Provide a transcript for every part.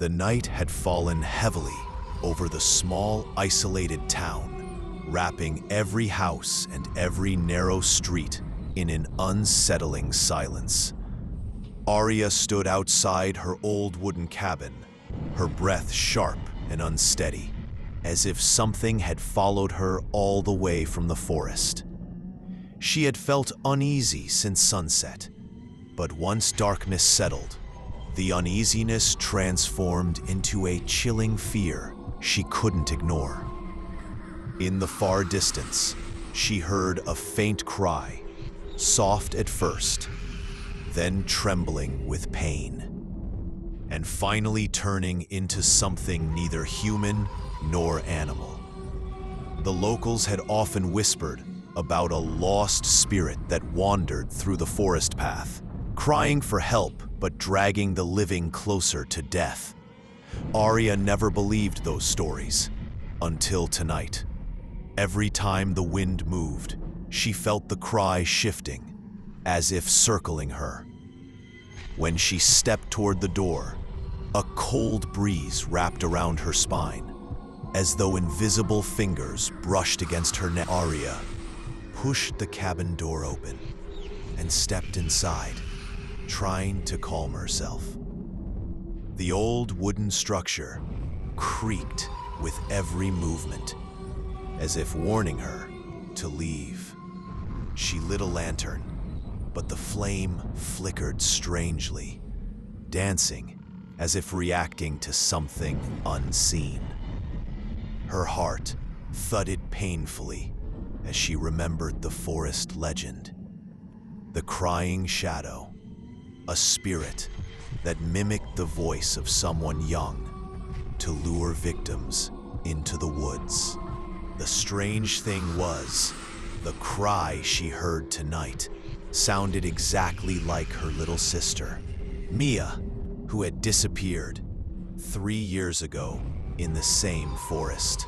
The night had fallen heavily over the small, isolated town, wrapping every house and every narrow street in an unsettling silence. Arya stood outside her old wooden cabin, her breath sharp and unsteady, as if something had followed her all the way from the forest. She had felt uneasy since sunset, but once darkness settled, the uneasiness transformed into a chilling fear she couldn't ignore. In the far distance, she heard a faint cry, soft at first, then trembling with pain, and finally turning into something neither human nor animal. The locals had often whispered about a lost spirit that wandered through the forest path, crying for help but dragging the living closer to death. Arya never believed those stories until tonight. Every time the wind moved, she felt the cry shifting, as if circling her. When she stepped toward the door, a cold breeze wrapped around her spine, as though invisible fingers brushed against her neck. Arya pushed the cabin door open and stepped inside, trying to calm herself. The old wooden structure creaked with every movement, as if warning her to leave. She lit a lantern, but the flame flickered strangely, dancing as if reacting to something unseen. Her heart thudded painfully as she remembered the forest legend. The crying shadow, a spirit that mimicked the voice of someone young to lure victims into the woods. The strange thing was, the cry she heard tonight sounded exactly like her little sister, Mia, who had disappeared 3 years ago in the same forest.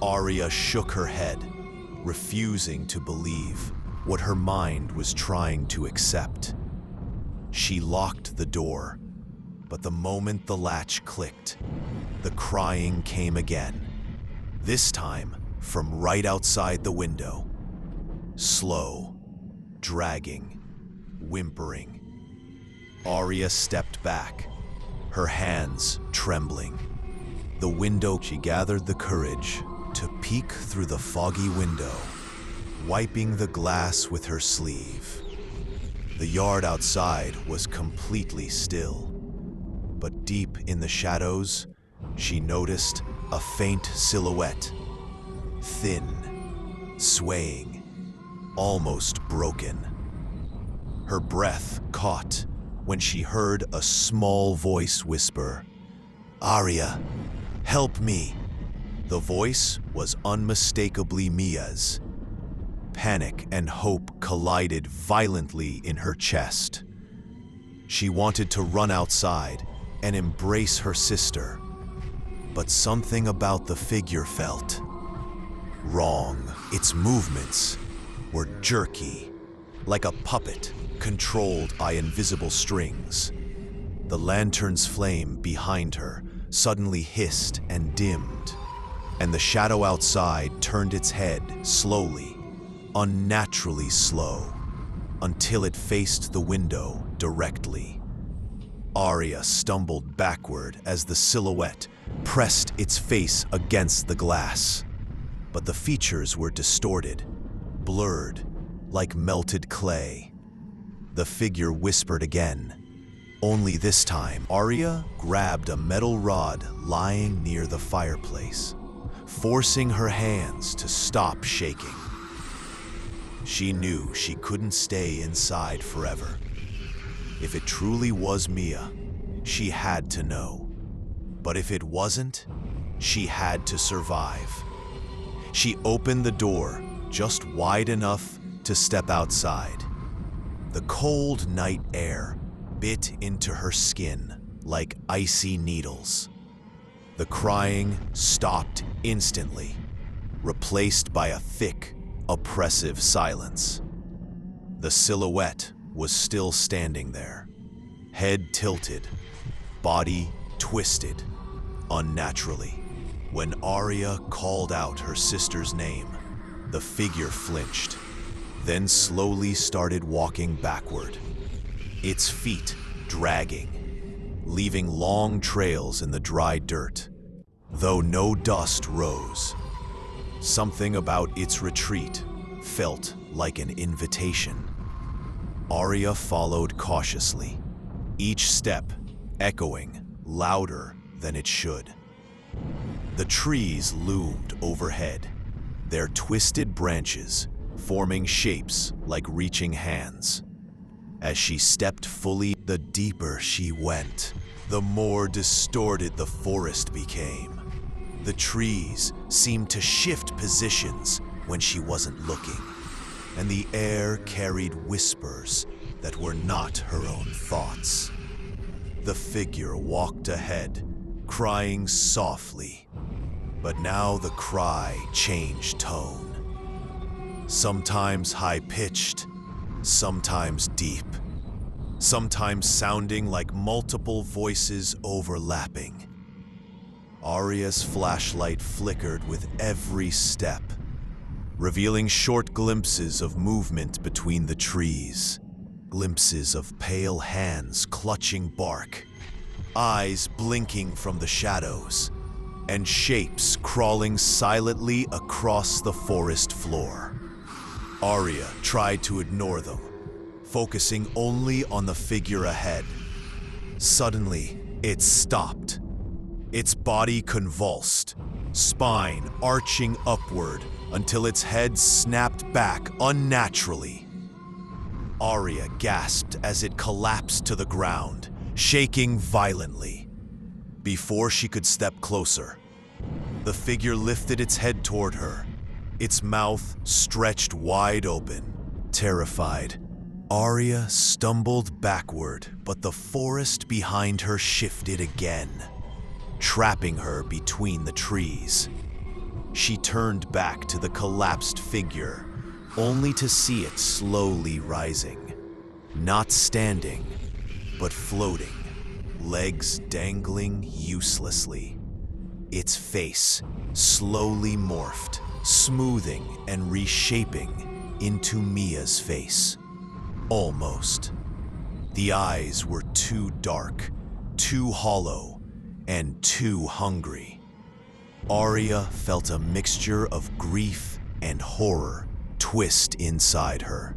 Arya shook her head, refusing to believe what her mind was trying to accept. She locked the door, but the moment the latch clicked, the crying came again, this time from right outside the window. Slow, dragging, whimpering. Arya stepped back, her hands trembling. The window, she gathered the courage to peek through the foggy window, wiping the glass with her sleeve. The yard outside was completely still, but deep in the shadows, she noticed a faint silhouette, thin, swaying, almost broken. Her breath caught when she heard a small voice whisper, "Arya, help me." The voice was unmistakably Mia's. Panic and hope collided violently in her chest. She wanted to run outside and embrace her sister, but something about the figure felt wrong. Its movements were jerky, like a puppet controlled by invisible strings. The lantern's flame behind her suddenly hissed and dimmed, and the shadow outside turned its head slowly, unnaturally slow, until it faced the window directly. Arya stumbled backward as the silhouette pressed its face against the glass, but the features were distorted, blurred, like melted clay. The figure whispered again, only this time Arya grabbed a metal rod lying near the fireplace, forcing her hands to stop shaking. She knew she couldn't stay inside forever. If it truly was Mia, she had to know. But if it wasn't, she had to survive. She opened the door just wide enough to step outside. The cold night air bit into her skin like icy needles. The crying stopped instantly, replaced by a thick, oppressive silence. The silhouette was still standing there, head tilted, body twisted, unnaturally. When Arya called out her sister's name, the figure flinched, then slowly started walking backward, its feet dragging, leaving long trails in the dry dirt. Though no dust rose, something about its retreat felt like an invitation. Arya followed cautiously, each step echoing louder than it should. The trees loomed overhead, their twisted branches forming shapes like reaching hands. As she stepped fully, the deeper she went, the more distorted the forest became. The trees seemed to shift positions when she wasn't looking, and the air carried whispers that were not her own thoughts. The figure walked ahead, crying softly, but now the cry changed tone. Sometimes high-pitched, sometimes deep, sometimes sounding like multiple voices overlapping. Arya's flashlight flickered with every step, revealing short glimpses of movement between the trees, glimpses of pale hands clutching bark, eyes blinking from the shadows, and shapes crawling silently across the forest floor. Arya tried to ignore them, focusing only on the figure ahead. Suddenly, it stopped. Its body convulsed, spine arching upward until its head snapped back unnaturally. Arya gasped as it collapsed to the ground, shaking violently. Before she could step closer, the figure lifted its head toward her, its mouth stretched wide open. Terrified, Arya stumbled backward, but the forest behind her shifted again, trapping her between the trees. She turned back to the collapsed figure, only to see it slowly rising, not standing, but floating, legs dangling uselessly. Its face slowly morphed, smoothing and reshaping into Mia's face. Almost. The eyes were too dark, too hollow, and too hungry. Arya felt a mixture of grief and horror twist inside her.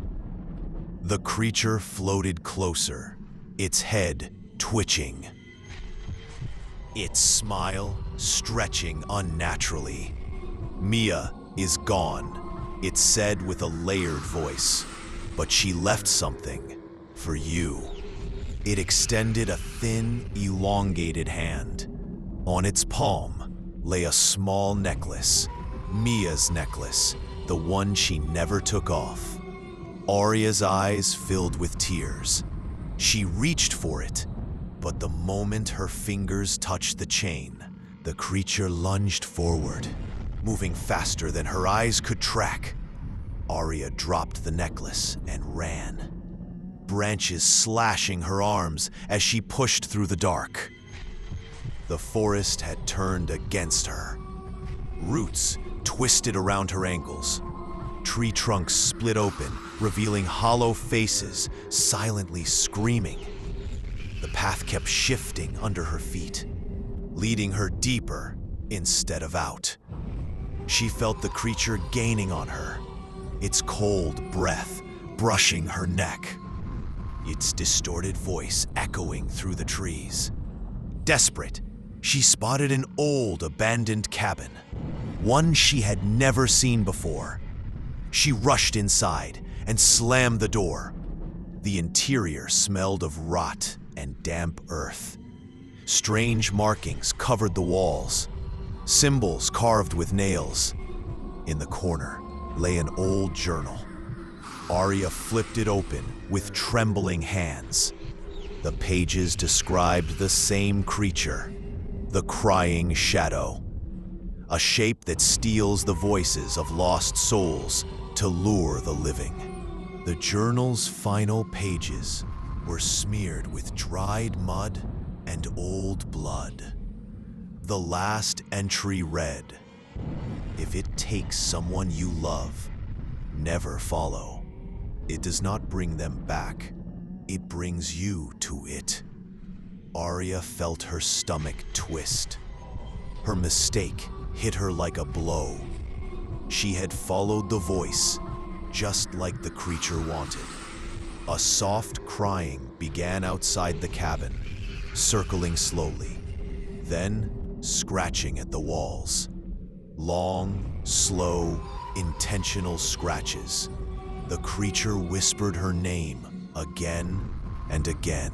The creature floated closer, its head twitching, its smile stretching unnaturally. "Mia is gone," it said with a layered voice, "but she left something for you." It extended a thin, elongated hand. On its palm lay a small necklace, Mia's necklace, the one she never took off. Arya's eyes filled with tears. She reached for it, but the moment her fingers touched the chain, the creature lunged forward, moving faster than her eyes could track. Arya dropped the necklace and ran, branches slashing her arms as she pushed through the dark. The forest had turned against her. Roots twisted around her ankles. Tree trunks split open, revealing hollow faces, silently screaming. The path kept shifting under her feet, leading her deeper instead of out. She felt the creature gaining on her, its cold breath brushing her neck, its distorted voice echoing through the trees. Desperate, she spotted an old abandoned cabin, one she had never seen before. She rushed inside and slammed the door. The interior smelled of rot and damp earth. Strange markings covered the walls, symbols carved with nails. In the corner lay an old journal. Arya flipped it open with trembling hands. The pages described the same creature, the crying shadow, a shape that steals the voices of lost souls to lure the living. The journal's final pages were smeared with dried mud and old blood. The last entry read, "If it takes someone you love, never follow. It does not bring them back, it brings you to it." Arya felt her stomach twist. Her mistake hit her like a blow. She had followed the voice, just like the creature wanted. A soft crying began outside the cabin, circling slowly, then scratching at the walls. Long, slow, intentional scratches. The creature whispered her name again and again,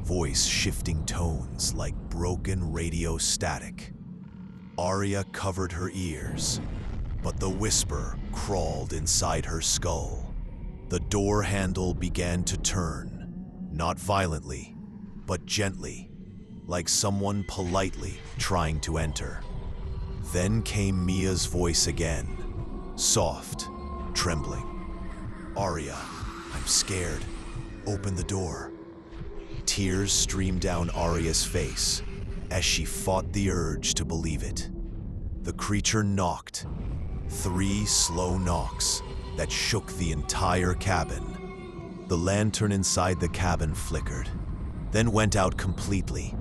voice shifting tones like broken radio static. Arya covered her ears, but the whisper crawled inside her skull. The door handle began to turn, not violently, but gently, like someone politely trying to enter. Then came Mia's voice again, soft, trembling. "Arya, I'm scared. Open the door." Tears streamed down Arya's face as she fought the urge to believe it. The creature knocked, 3 slow knocks that shook the entire cabin. The lantern inside the cabin flickered, then went out completely,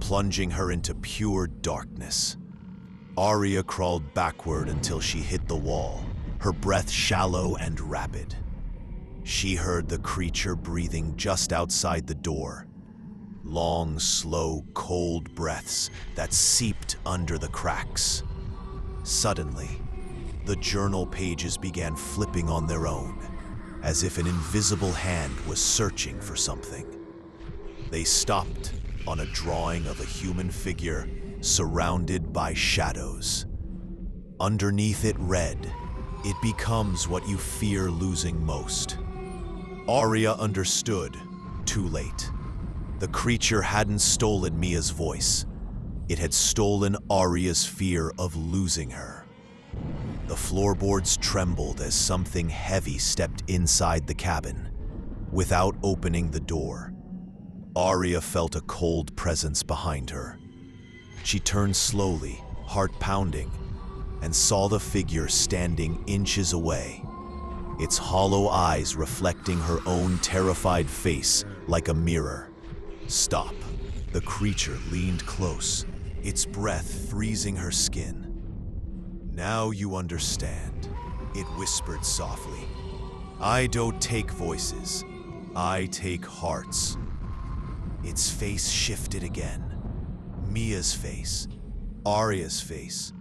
plunging her into pure darkness. Arya crawled backward until she hit the wall, her breath shallow and rapid. She heard the creature breathing just outside the door. Long, slow, cold breaths that seeped under the cracks. Suddenly, the journal pages began flipping on their own, as if an invisible hand was searching for something. They stopped on a drawing of a human figure surrounded by shadows. Underneath it read, "It becomes what you fear losing most." Arya understood, too late. The creature hadn't stolen Mia's voice. It had stolen Arya's fear of losing her. The floorboards trembled as something heavy stepped inside the cabin. Without opening the door, Arya felt a cold presence behind her. She turned slowly, heart pounding, and saw the figure standing inches away, its hollow eyes reflecting her own terrified face like a mirror. "Stop." The creature leaned close, its breath freezing her skin. "Now you understand," it whispered softly. "I don't take voices, I take hearts." Its face shifted again. Mia's face, Arya's face,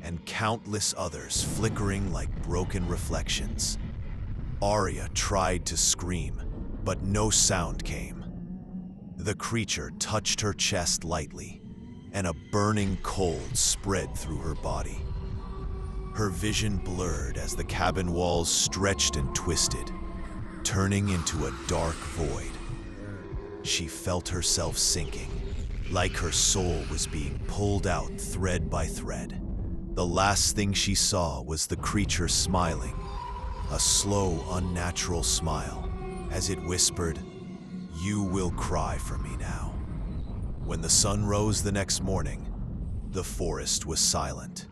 and countless others flickering like broken reflections. Arya tried to scream, but no sound came. The creature touched her chest lightly, and a burning cold spread through her body. Her vision blurred as the cabin walls stretched and twisted, turning into a dark void. She felt herself sinking, like her soul was being pulled out thread by thread. The last thing she saw was the creature smiling, a slow, unnatural smile, as it whispered, "You will cry for me now." When the sun rose the next morning, the forest was silent.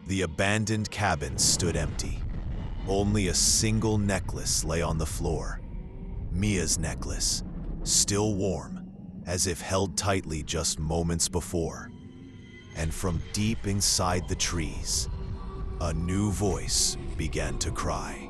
The abandoned cabin stood empty. Only a single necklace lay on the floor. Mia's necklace, still warm, as if held tightly just moments before. And from deep inside the trees, a new voice began to cry.